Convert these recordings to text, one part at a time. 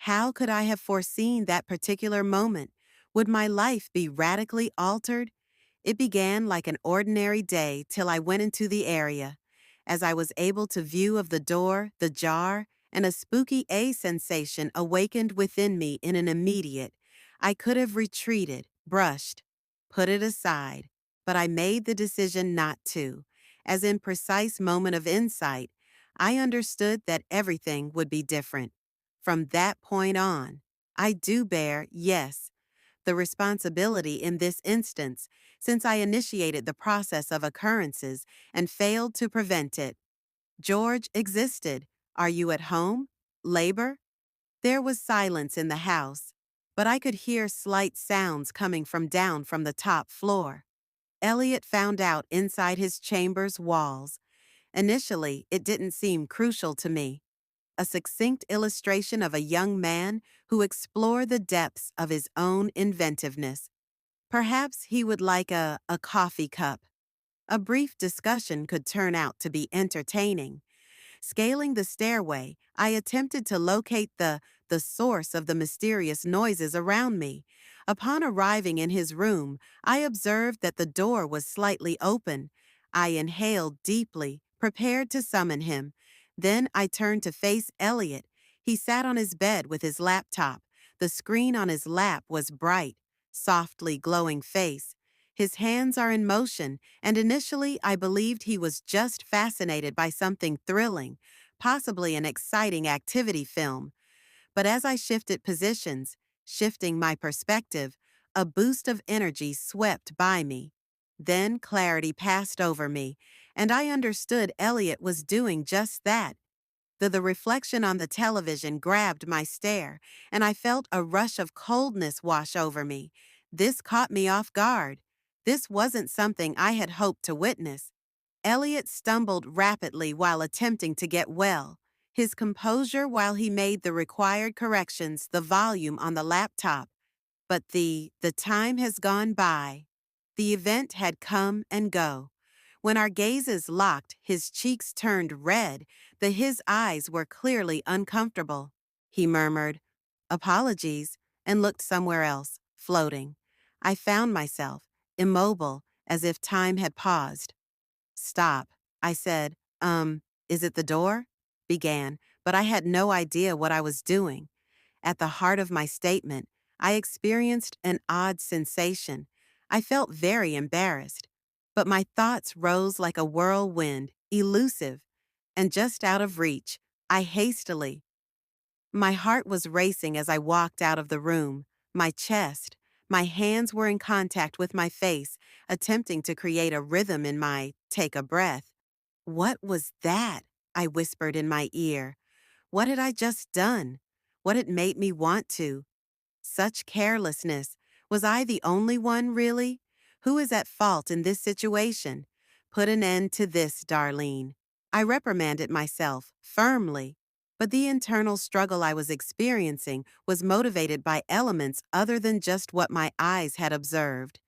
How could I have foreseen that particular moment? Would my life be radically altered? It began like an ordinary day till I went into the area. As I was able to view of the door, the jar, and a spooky A sensation awakened within me in an immediate. I could have retreated, brushed, put it aside, but I made the decision not to. As in precise moment of insight, I understood that everything would be different. From that point on, I do bear, yes, the responsibility in this instance, since I initiated the process of occurrences and failed to prevent it. George existed. Are you at home? Labor? There was silence in the house, but I could hear slight sounds coming from down from the top floor. Elliot found out inside his chamber's walls. Initially, it didn't seem crucial to me. A succinct illustration of a young man who explored the depths of his own inventiveness. Perhaps he would like a coffee cup. A brief discussion could turn out to be entertaining. Scaling the stairway, I attempted to locate the source of the mysterious noises around me. Upon arriving in his room, I observed that the door was slightly open. I inhaled deeply, prepared to summon him. Then I turned to face Elliot. He sat on his bed with his laptop. The screen on his lap was bright, softly glowing face. His hands are in motion, and initially I believed he was just fascinated by something thrilling, possibly an exciting activity film. But as I shifted positions, shifting my perspective, a boost of energy swept by me. Then clarity passed over me, and I understood Elliot was doing just that. The reflection on the television grabbed my stare, and I felt a rush of coldness wash over me. This caught me off guard. This wasn't something I had hoped to witness. Elliot stumbled rapidly while attempting to get well. His composure while he made the required corrections, the volume on the laptop. But the time has gone by. The event had come and go. When our gazes locked, his cheeks turned red, his eyes were clearly uncomfortable. He murmured, "Apologies," and looked somewhere else, floating. I found myself, immobile, as if time had paused. "Stop," I said. Is it the door?" Began, but I had no idea what I was doing. At the heart of my statement, I experienced an odd sensation. I felt very embarrassed, but my thoughts rose like a whirlwind, elusive, and just out of reach. I hastily. My heart was racing as I walked out of the room. My hands were in contact with my face, attempting to create a rhythm in my take a breath. What was that? I whispered in my ear. What had I just done? What had made me want to? Such carelessness. Was I the only one, really? Who is at fault in this situation? Put an end to this, Darlene. I reprimanded myself, firmly. But the internal struggle I was experiencing was motivated by elements other than just what my eyes had observed.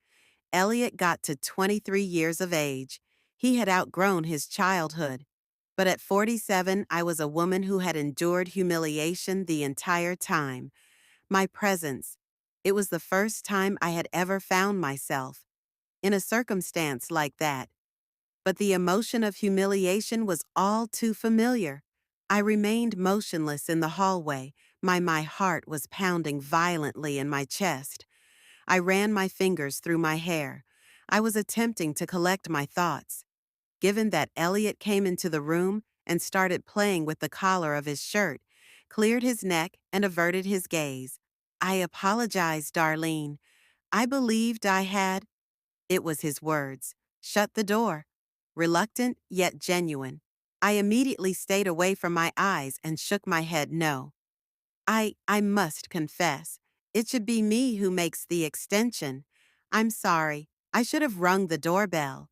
Elliot got to 23 years of age. He had outgrown his childhood. But at 47, I was a woman who had endured humiliation the entire time. My presence. It was the first time I had ever found myself in a circumstance like that. But the emotion of humiliation was all too familiar. I remained motionless in the hallway. My heart was pounding violently in my chest. I ran my fingers through my hair. I was attempting to collect my thoughts. Given that Elliot came into the room and started playing with the collar of his shirt, cleared his neck and averted his gaze. I apologize, Darlene. I believed I had, it was his words, shut the door. Reluctant yet genuine. I immediately stayed away from my eyes and shook my head no. I must confess. It should be me who makes the extension. I'm sorry. I should have rung the doorbell.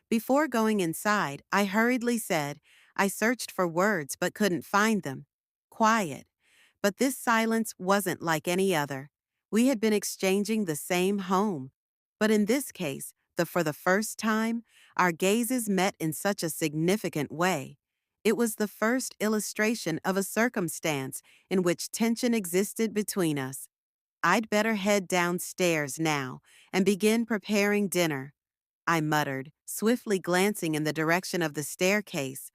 Before going inside, I hurriedly said, I searched for words but couldn't find them. Quiet. But this silence wasn't like any other. We had been exchanging the same home. But in this case, for the first time, our gazes met in such a significant way. It was the first illustration of a circumstance in which tension existed between us. I'd better head downstairs now and begin preparing dinner, I muttered, swiftly glancing in the direction of the staircase.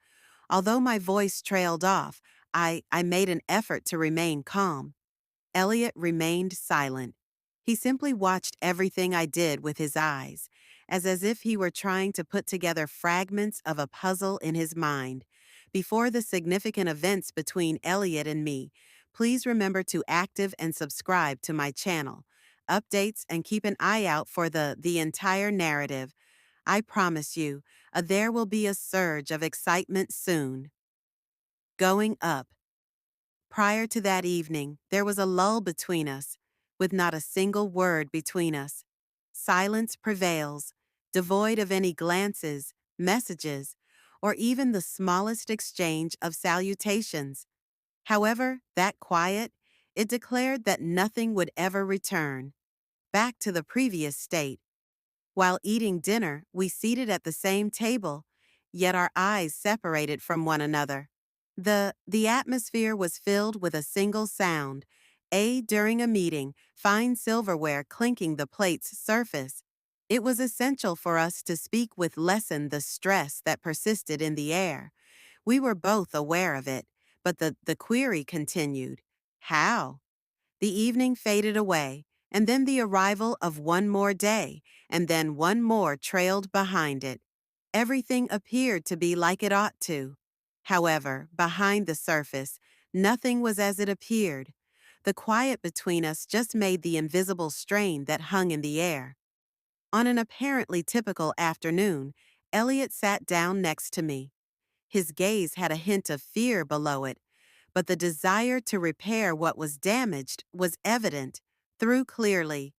Although my voice trailed off, I made an effort to remain calm. Elliot remained silent. He simply watched everything I did with his eyes, as if he were trying to put together fragments of a puzzle in his mind. Before the significant events between Elliot and me, please remember to active and subscribe to my channel. Updates and keep an eye out for the entire narrative. I promise you, there will be a surge of excitement soon. Going up. Prior to that evening, there was a lull between us, with not a single word between us. Silence prevails, devoid of any glances, messages, or even the smallest exchange of salutations. However, that quiet, it declared that nothing would ever return, back to the previous state. While eating dinner, we seated at the same table, yet our eyes separated from one another. The atmosphere was filled with a single sound, during a meeting, fine silverware clinking the plate's surface. It was essential for us to speak with lessen the stress that persisted in the air. We were both aware of it, but the query continued. How? The evening faded away, and then the arrival of one more day, and then one more trailed behind it. Everything appeared to be like it ought to. However, behind the surface, nothing was as it appeared. The quiet between us just made the invisible strain that hung in the air. On an apparently typical afternoon, Elliot sat down next to me. His gaze had a hint of fear below it, but the desire to repair what was damaged was evident, through clearly.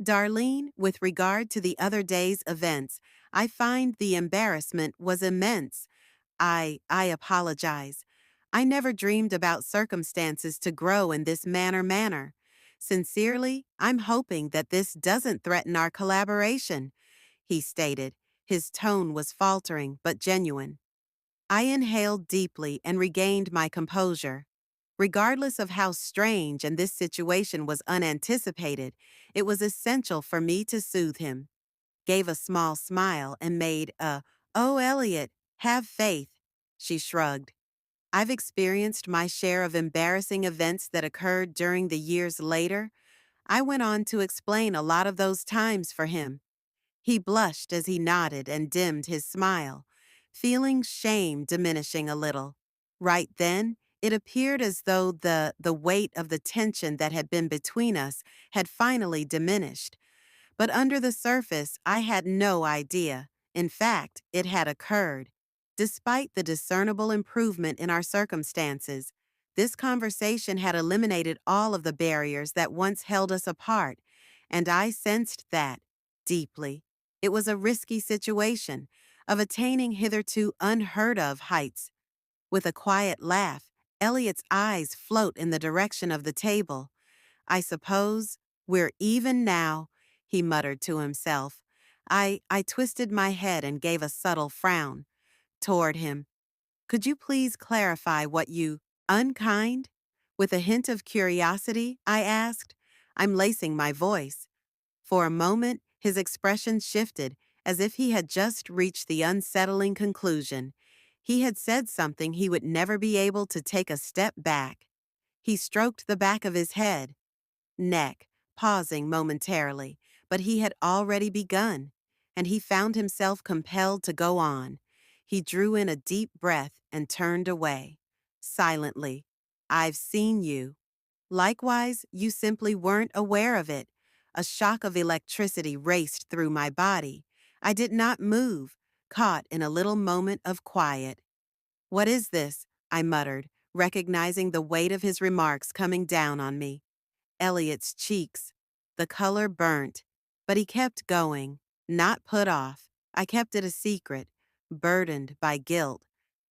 Darlene, with regard to the other day's events, I find the embarrassment was immense. I apologize. I never dreamed about circumstances to grow in this manner. Sincerely, I'm hoping that this doesn't threaten our collaboration, he stated. His tone was faltering but genuine. I inhaled deeply and regained my composure. Regardless of how strange and this situation was unanticipated, it was essential for me to soothe him. Gave a small smile and made "Oh, Elliot, have faith." She shrugged. I've experienced my share of embarrassing events that occurred during the years later. I went on to explain a lot of those times for him. He blushed as he nodded and dimmed his smile, feeling shame diminishing a little. Right then, it appeared as though the weight of the tension that had been between us had finally diminished. But under the surface, I had no idea. In fact, it had occurred. Despite the discernible improvement in our circumstances, this conversation had eliminated all of the barriers that once held us apart, and I sensed that, deeply. It was a risky situation, of attaining hitherto unheard of heights. With a quiet laugh, Elliot's eyes float in the direction of the table. I suppose we're even now, he muttered to himself. I twisted my head and gave a subtle frown toward him. Could you please clarify what you, unkind? With a hint of curiosity, I asked. I'm lacing my voice. For a moment, his expression shifted, as if he had just reached the unsettling conclusion. He had said something he would never be able to take a step back. He stroked the back of his head, neck, pausing momentarily, but he had already begun, and he found himself compelled to go on. He drew in a deep breath and turned away. Silently, I've seen you. Likewise, you simply weren't aware of it. A shock of electricity raced through my body. I did not move, caught in a little moment of quiet. What is this? I muttered, recognizing the weight of his remarks coming down on me. Elliot's cheeks. The color burnt, but he kept going, not put off. I kept it a secret, burdened by guilt,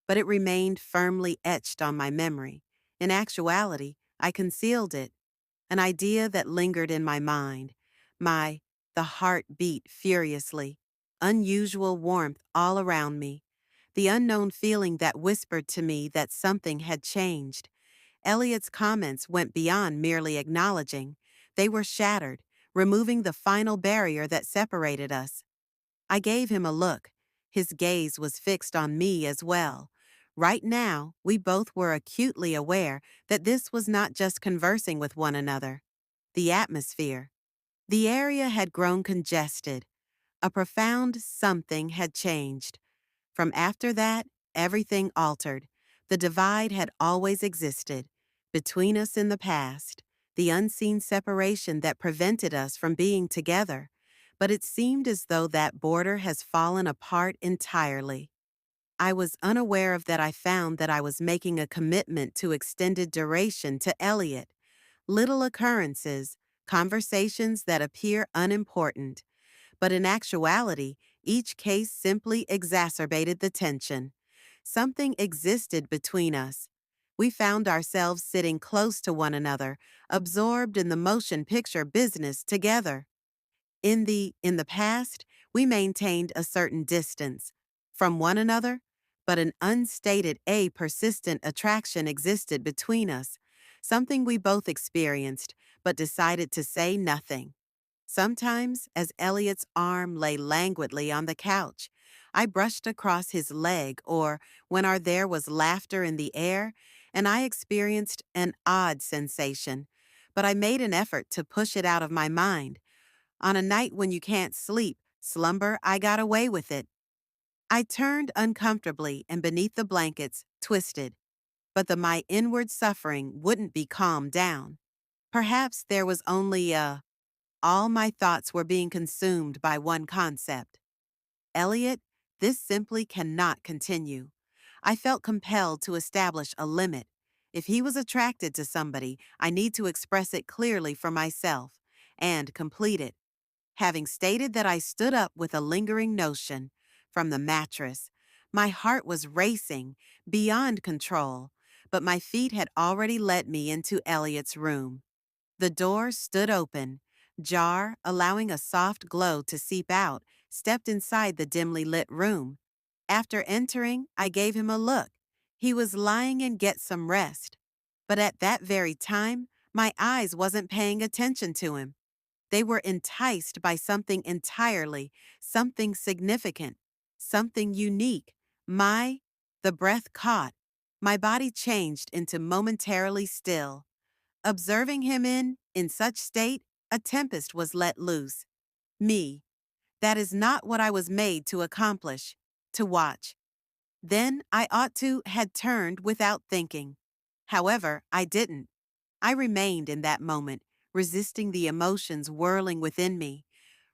but it remained firmly etched on my memory. In actuality, I concealed it, an idea that lingered in my mind. The heart beat furiously, unusual warmth all around me. the unknown feeling that whispered to me that something had changed. Elliot's comments went beyond merely acknowledging. They were shattered, removing the final barrier that separated us. I gave him a look. His gaze was fixed on me as well. Right now, we both were acutely aware that this was not just conversing with one another. The atmosphere. The area had grown congested. A profound something had changed. From after that, everything altered. The divide had always existed. Between us in the past, the unseen separation that prevented us from being together. But it seemed as though that border has fallen apart entirely. I was unaware of that. I found that I was making a commitment to extended duration to Elliot. Little occurrences, conversations that appear unimportant. But in actuality, each case simply exacerbated the tension. Something existed between us. We found ourselves sitting close to one another, absorbed in the motion picture business together. In the past, we maintained a certain distance from one another, but an unstated persistent attraction existed between us, something we both experienced but decided to say nothing. Sometimes, as Elliot's arm lay languidly on the couch, I brushed across his leg, or when there was laughter in the air, and I experienced an odd sensation, but I made an effort to push it out of my mind. On a night when you can't sleep, slumber, I got away with it. I turned uncomfortably and beneath the blankets, twisted, but my inward suffering wouldn't be calmed down. Perhaps there was only all my thoughts were being consumed by one concept. Elliot, this simply cannot continue. I felt compelled to establish a limit. If he was attracted to somebody, I need to express it clearly for myself and complete it. Having stated that, I stood up with a lingering notion from the mattress. My heart was racing, beyond control, but my feet had already led me into Elliot's room. The door stood open, jar, allowing a soft glow to seep out, stepped inside the dimly lit room. After entering, I gave him a look. He was lying in get some rest. But at that very time, my eyes wasn't paying attention to him. They were enticed by something entirely, something significant, something unique. The breath caught. My body changed into momentarily still. Observing him in such state, a tempest was let loose. Me. That is not what I was made to accomplish, to watch. Then I ought to had turned without thinking. However, I didn't. I remained in that moment, resisting the emotions whirling within me.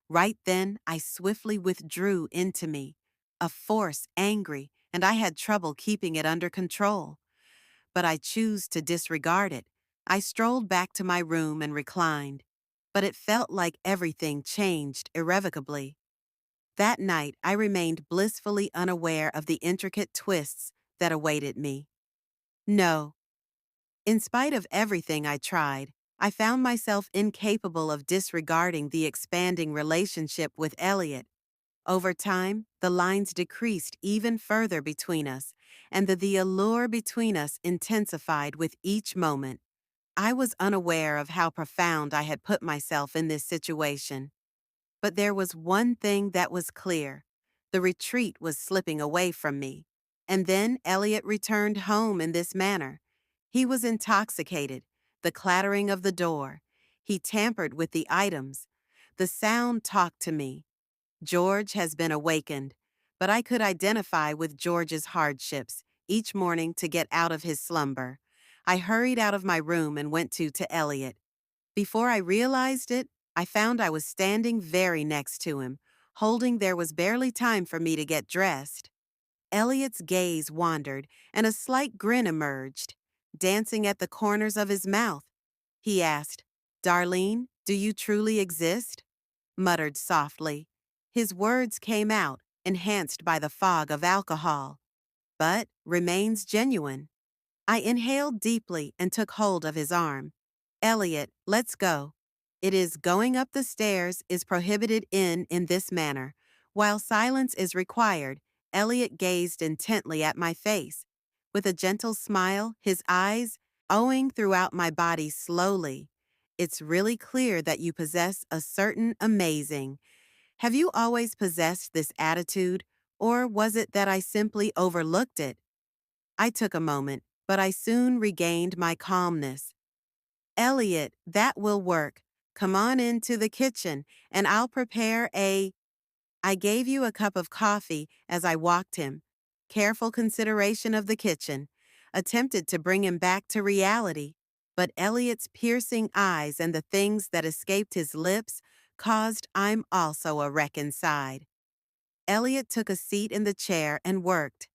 Right then, I swiftly withdrew into me, a force angry, and I had trouble keeping it under control. But I choose to disregard it. I strolled back to my room and reclined. But it felt like everything changed irrevocably. That night, I remained blissfully unaware of the intricate twists that awaited me. No. In spite of everything I tried, I found myself incapable of disregarding the expanding relationship with Elliot. Over time, the lines decreased even further between us, and the allure between us intensified with each moment. I was unaware of how profound I had put myself in this situation. But there was one thing that was clear. The retreat was slipping away from me. And then Elliot returned home in this manner. He was intoxicated, the clattering of the door. He tampered with the items. The sound talked to me. George has been awakened, but I could identify with George's hardships each morning to get out of his slumber. I hurried out of my room and went to Elliot. Before I realized it, I found I was standing very next to him, holding. There was barely time for me to get dressed. Elliot's gaze wandered, and a slight grin emerged, dancing at the corners of his mouth. He asked, "Darlene, do you truly exist?" Muttered softly. His words came out, enhanced by the fog of alcohol, but remains genuine. I inhaled deeply and took hold of his arm. "Elliot, let's go. It is going up the stairs is prohibited in this manner. While silence is required, Elliot gazed intently at my face. With a gentle smile, his eyes owing throughout my body slowly. It's really clear that you possess a certain amazing. Have you always possessed this attitude, or was it that I simply overlooked it? I took a moment, but I soon regained my calmness. Elliot, that will work. Come on into the kitchen, and I'll prepare a. I gave you a cup of coffee as I walked him. Careful consideration of the kitchen. Attempted to bring him back to reality, but Elliot's piercing eyes and the things that escaped his lips caused I'm also a wreck inside. Elliot took a seat in the chair and worked.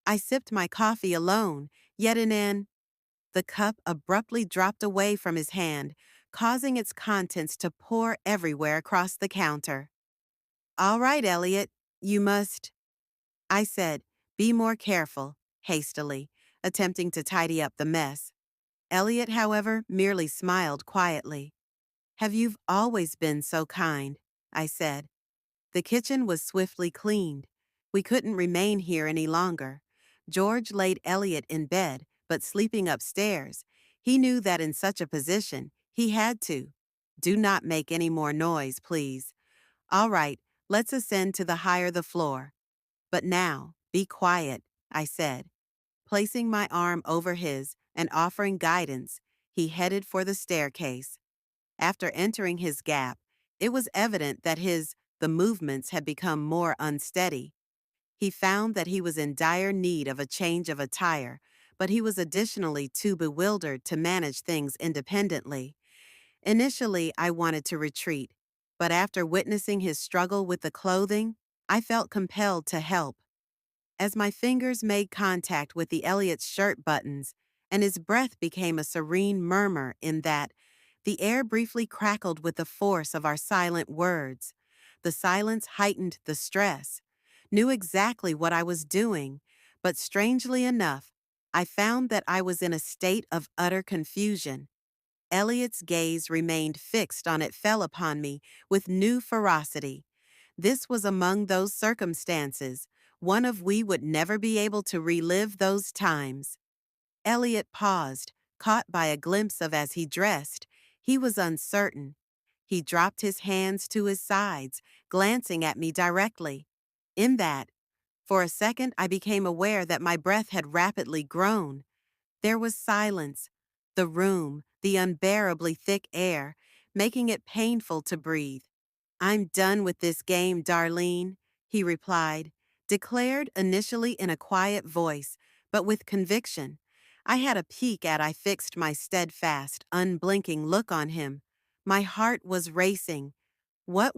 I sipped my coffee alone, yet the cup abruptly dropped away from his hand, causing its contents to pour everywhere across the counter. All right, Elliot, you must, I said, be more careful, hastily, attempting to tidy up the mess. Elliot, however, merely smiled quietly. Have you always been so kind? I said. The kitchen was swiftly cleaned. We couldn't remain here any longer. George laid Elliot in bed, but sleeping upstairs. He knew that in such a position, he had to. Do not make any more noise, please. All right, let's ascend to the higher the floor. But now, be quiet, I said. Placing my arm over his and offering guidance, he headed for the staircase. After entering his gap, it was evident that the movements had become more unsteady. He found that he was in dire need of a change of attire, but he was additionally too bewildered to manage things independently. Initially, I wanted to retreat, but after witnessing his struggle with the clothing, I felt compelled to help. As my fingers made contact with the Elliot's shirt buttons, and his breath became a serene murmur in that, the air briefly crackled with the force of our silent words. The silence heightened the stress. Knew exactly what I was doing, but strangely enough, I found that I was in a state of utter confusion. Elliot's gaze remained fixed on it fell upon me with new ferocity. This was among those circumstances, one of we would never be able to relive those times. Elliot paused, caught by a glimpse of as he dressed. He was uncertain. He dropped his hands to his sides, glancing at me directly. In that, for a second I became aware that my breath had rapidly grown. There was silence. The room, the unbearably thick air, making it painful to breathe. I'm done with this game, Darlene, he replied, declared initially in a quiet voice, but with conviction. I had a peek at I fixed my steadfast, unblinking look on him. My heart was racing. What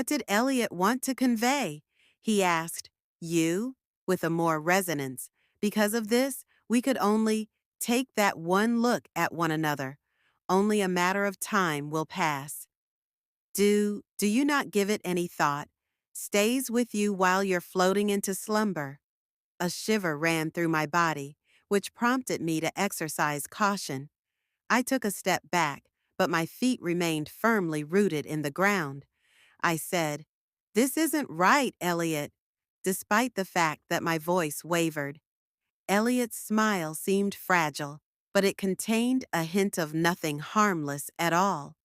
did Elliot want to convey? He asked. You? With a more resonance. Because of this, we could only take that one look at one another. Only a matter of time will pass. Do you not give it any thought? Stays with you while you're floating into slumber. A shiver ran through my body, which prompted me to exercise caution. I took a step back, but my feet remained firmly rooted in the ground. I said, "This isn't right, Elliot," despite the fact that my voice wavered. Elliot's smile seemed fragile, but it contained a hint of nothing harmless at all.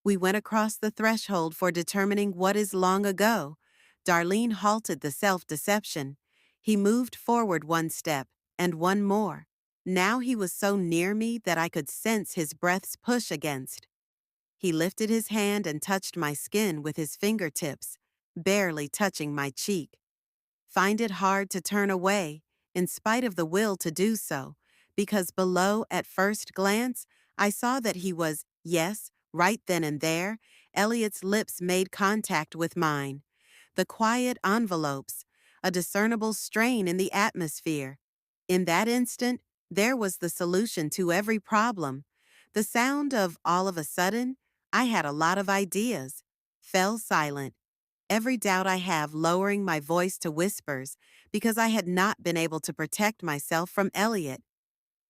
We went across the threshold for determining what is long ago. Darlene halted the self-deception. He moved forward one step, and one more. Now he was so near me that I could sense his breath's push against. He lifted his hand and touched my skin with his fingertips, barely touching my cheek. Find it hard to turn away, in spite of the will to do so, because below at first glance, I saw that he was, yes, right then and there, Elliot's lips made contact with mine. The quiet envelopes, a discernible strain in the atmosphere. In that instant, there was the solution to every problem. The sound of all of a sudden, I had a lot of ideas, fell silent. Every doubt I have lowering my voice to whispers because I had not been able to protect myself from Elliot.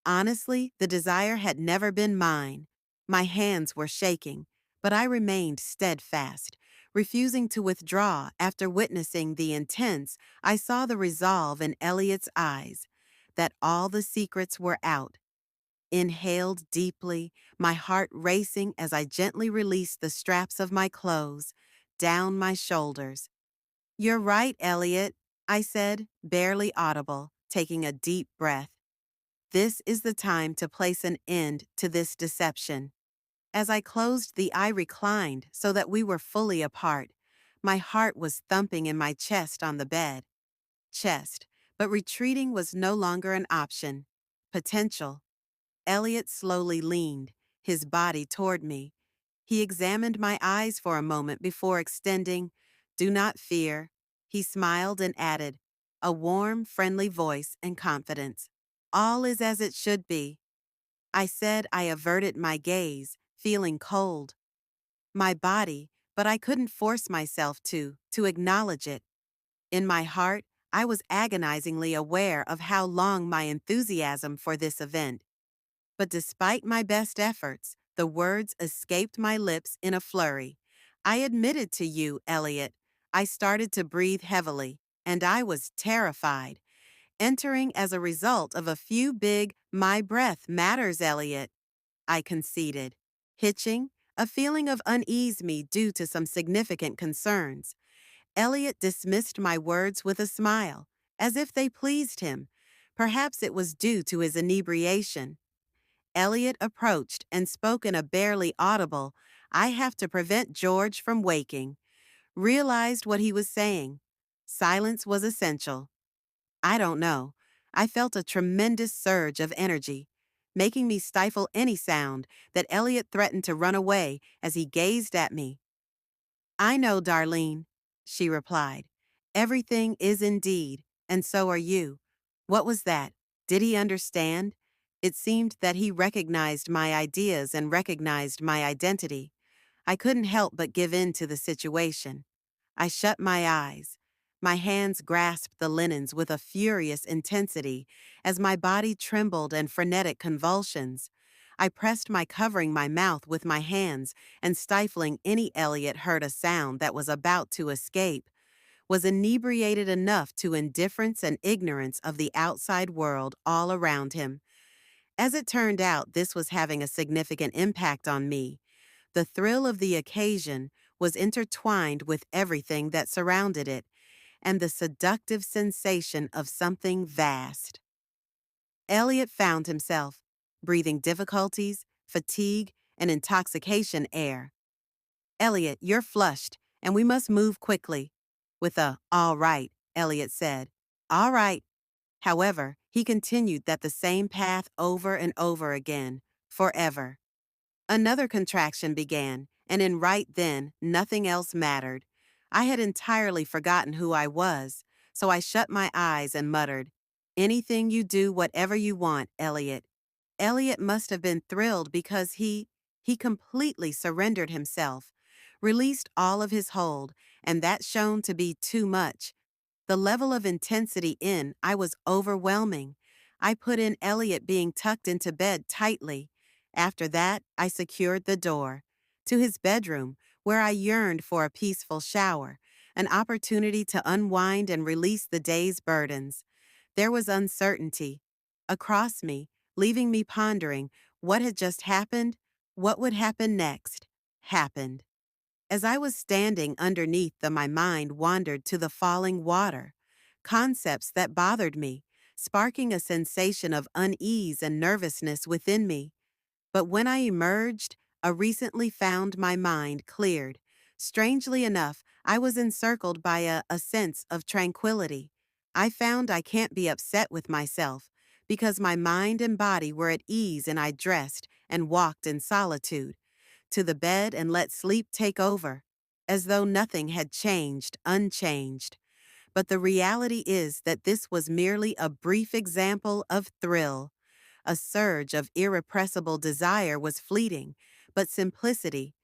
Honestly, the desire had never been mine. My hands were shaking, but I remained steadfast, Refusing to withdraw after witnessing the intense, I saw the resolve in Elliot's eyes, that all the secrets were out. Inhaled deeply, my heart racing as I gently released the straps of my clothes down my shoulders. "You're right, Elliot," I said, barely audible, taking a deep breath. "This is the time to place an end to this deception." As I closed I reclined so that we were fully apart. My heart was thumping in my chest on the bed. Chest, but retreating was no longer an option. Potential. Elliot slowly leaned, his body toward me. He examined my eyes for a moment before extending, "Do not fear." He smiled and added, a warm, friendly voice and confidence, "All is as it should be." I said I averted my gaze, feeling cold. My body, but I couldn't force myself to acknowledge it. In my heart, I was agonizingly aware of how long my enthusiasm for this event. But despite my best efforts, the words escaped my lips in a flurry. "I admitted to you, Elliot." I started to breathe heavily, and I was terrified. Entering as a result of a few big, "My breath matters, Elliot," I conceded, hitching, a feeling of unease me due to some significant concerns. Elliot dismissed my words with a smile, as if they pleased him. Perhaps it was due to his inebriation. Elliot approached and spoke in a barely audible, "I have to prevent George from waking." Realized what he was saying. Silence was essential. I don't know. I felt a tremendous surge of energy, making me stifle any sound that Elliot threatened to run away as he gazed at me. "I know, Darlene," she replied. "Everything is indeed, and so are you." What was that? Did he understand? It seemed that he recognized my ideas and recognized my identity. I couldn't help but give in to the situation. I shut my eyes. My hands grasped the linens with a furious intensity as my body trembled in frenetic convulsions. I pressed my covering my mouth with my hands and stifling any Elliot heard a sound that was about to escape, was inebriated enough to indifference and ignorance of the outside world all around him. As it turned out, this was having a significant impact on me. The thrill of the occasion was intertwined with everything that surrounded it, and the seductive sensation of something vast. Elliot found himself breathing difficulties, fatigue, and intoxication air. "Elliot, you're flushed, and we must move quickly." With a, "All right," Elliot said. "All right." However, he continued that the same path over and over again, forever. Another contraction began, and in right then, nothing else mattered. I had entirely forgotten who I was, so I shut my eyes and muttered, "Anything you do, whatever you want, Elliot." Elliot must have been thrilled because he completely surrendered himself, released all of his hold, and that shown to be too much. The level of intensity I was overwhelming. I put in Elliot being tucked into bed tightly. After that, I secured the door to his bedroom, where I yearned for a peaceful shower, an opportunity to unwind and release the day's burdens. There was uncertainty across me, leaving me pondering what had just happened, what would happen next. Happened. As I was standing underneath my mind wandered to the falling water, concepts that bothered me, sparking a sensation of unease and nervousness within me. But when I emerged, a recently found my mind cleared. Strangely enough, I was encircled by a sense of tranquility. I found I can't be upset with myself because my mind and body were at ease, and I dressed and walked in solitude to the bed and let sleep take over, as though nothing had changed, unchanged. But the reality is that this was merely a brief example of thrill. A surge of irrepressible desire was fleeting, but simplicity.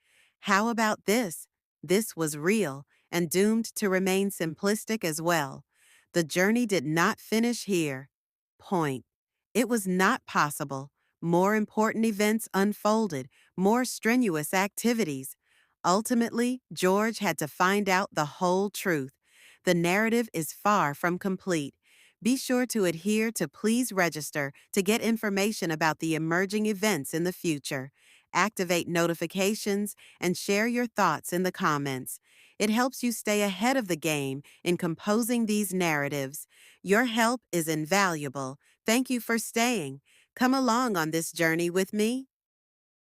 How about this? This was real and doomed to remain simplistic as well. The journey did not finish here. Point. It was not possible. More important events unfolded, more strenuous activities. Ultimately, George had to find out the whole truth. The narrative is far from complete. Be sure to adhere to Please Register to get information about the emerging events in the future. Activate notifications and share your thoughts in the comments. It helps you stay ahead of the game in composing these narratives. Your help is invaluable. Thank you for staying. Come along on this journey with me.